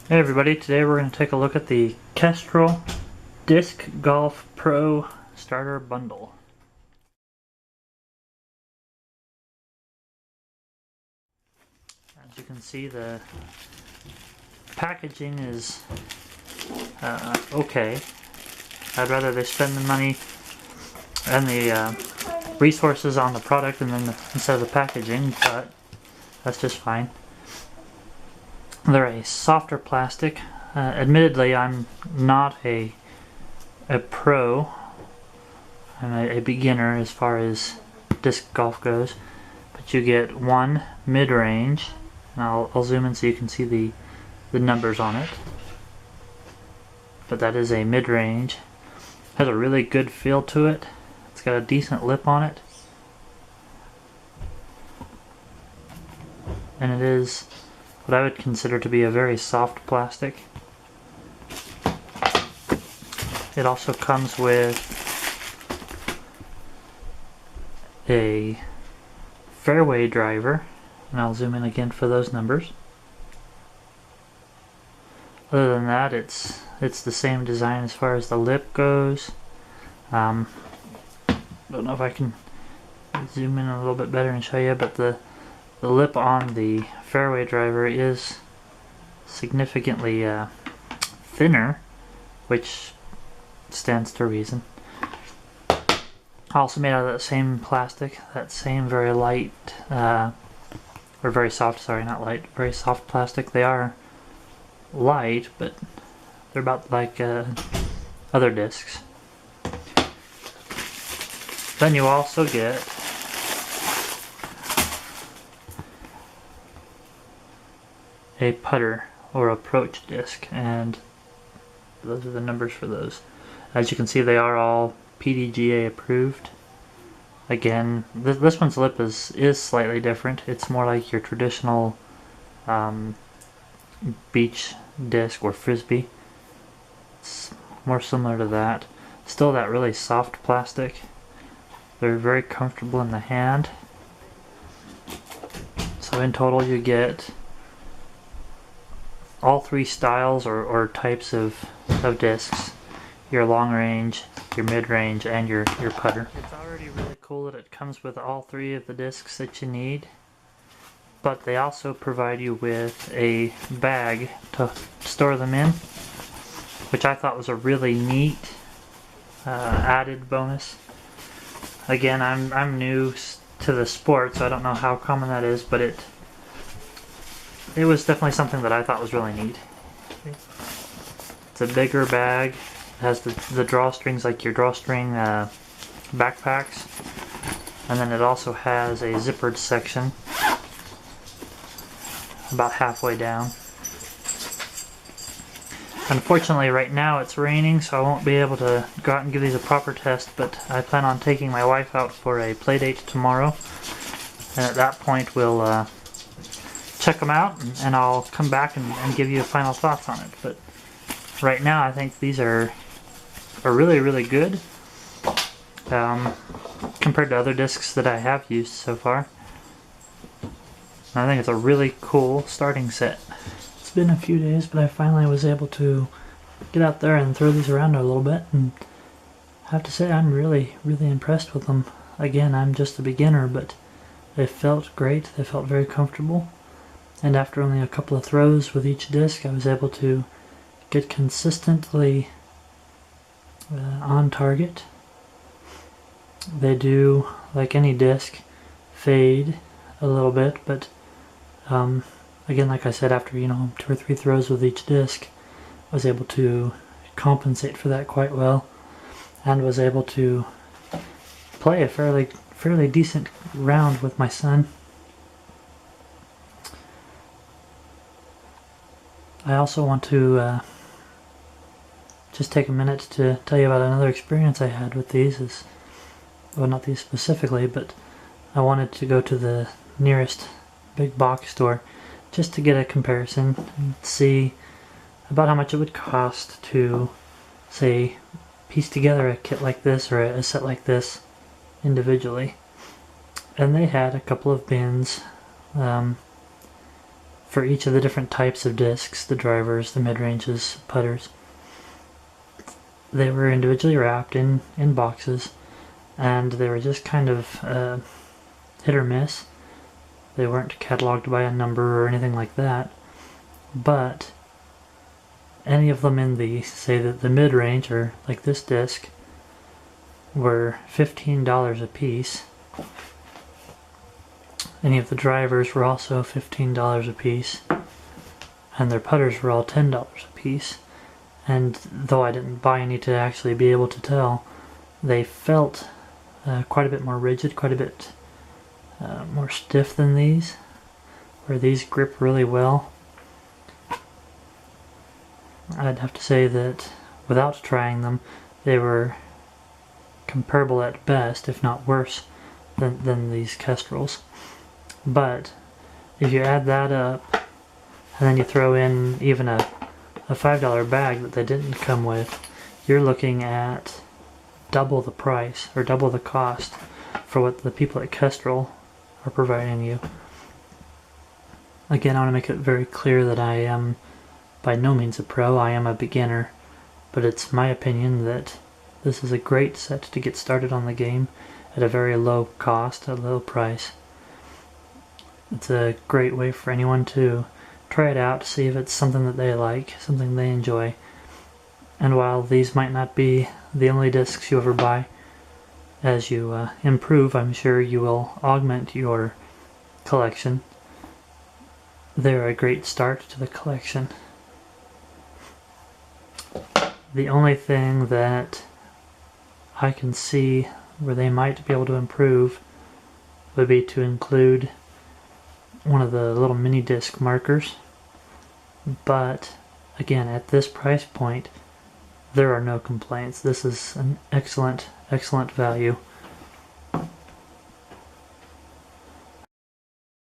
Hey everybody, today we're going to take a look at the Kestrel Disc Golf Pro Starter Bundle. As you can see, the packaging is okay. I'd rather they spend the money and the resources on the product instead of the packaging, but that's just fine. They're a softer plastic. Admittedly, I'm not a pro. I'm a beginner as far as disc golf goes. But you get one mid-range, and I'll zoom in so you can see the numbers on it. But that is a mid-range. Has a really good feel to it. It's got a decent lip on it. And it is what I would consider to be a very soft plastic. It also comes with a fairway driver, and I'll zoom in again for those numbers. Other than that, it's the same design as far as the lip goes. Don't know if I can zoom in a little bit better and show you, but the lip on the fairway driver is significantly thinner, which stands to reason. Also made out of that same plastic, that same very light, or very soft, sorry, not light, very soft plastic. They are light, but they're about like other discs. Then you also get a putter or approach disc, and those are the numbers for those. As you can see, they are all PDGA approved. Again, this one's lip is slightly different. It's more like your traditional beach disc or frisbee. It's more similar to that. Still that really soft plastic. They're very comfortable in the hand. So in total you get all three styles or types of discs. Your long range, your mid range, and your putter. It's already really cool that it comes with all three of the discs that you need, but they also provide you with a bag to store them in, which I thought was a really neat added bonus. Again, I'm new to the sport, so I don't know how common that is, but it was definitely something that I thought was really neat. It's a bigger bag. It has the drawstrings like your drawstring backpacks, and then it also has a zippered section about halfway down. Unfortunately, right now it's raining, so I won't be able to go out and give these a proper test, but I plan on taking my wife out for a play date tomorrow, and at that point we'll check them out, and I'll come back and give you final thoughts on it. But right now I think these are really, really good compared to other discs that I have used so far. And I think it's a really cool starting set. It's been a few days, but I finally was able to get out there and throw these around a little bit, and I have to say I'm really, really impressed with them. Again, I'm just a beginner, but they felt great. They felt very comfortable, and after only a couple of throws with each disc, I was able to get consistently on target. They do, like any disc, fade a little bit, but again, like I said, after 2 or 3 throws with each disc, I was able to compensate for that quite well, and was able to play a fairly decent round with my son. I also want to just take a minute to tell you about another experience I had with these. Well, not these specifically, but I wanted to go to the nearest big box store just to get a comparison and see about how much it would cost to, say, piece together a kit like this or a set like this individually. And they had a couple of bins for each of the different types of discs, the drivers, the mid-ranges, putters. They were individually wrapped in boxes, and they were just kind of hit or miss. They weren't cataloged by a number or anything like that, but any of them in the, say that the mid-range, or like this disc, were $15 a piece. Any of the drivers were also $15 a piece, and their putters were all $10 a piece. And though I didn't buy any to actually be able to tell, they felt quite a bit more rigid, quite a bit more stiff than these, where these grip really well. I'd have to say that without trying them, they were comparable at best, if not worse, than these Kestrels. But if you add that up, and then you throw in even a $5 bag that they didn't come with, you're looking at double the price, or double the cost, for what the people at Kestrel are providing you. Again, I want to make it very clear that I am by no means a pro. I am a beginner, but it's my opinion that this is a great set to get started on the game at a very low cost, a low price. It's a great way for anyone to try it out, see if it's something that they like, something they enjoy. And while these might not be the only discs you ever buy, as you improve, I'm sure you will augment your collection. They're a great start to the collection. The only thing that I can see where they might be able to improve would be to include one of the little mini disc markers. But again, at this price point, there are no complaints. This is an excellent value.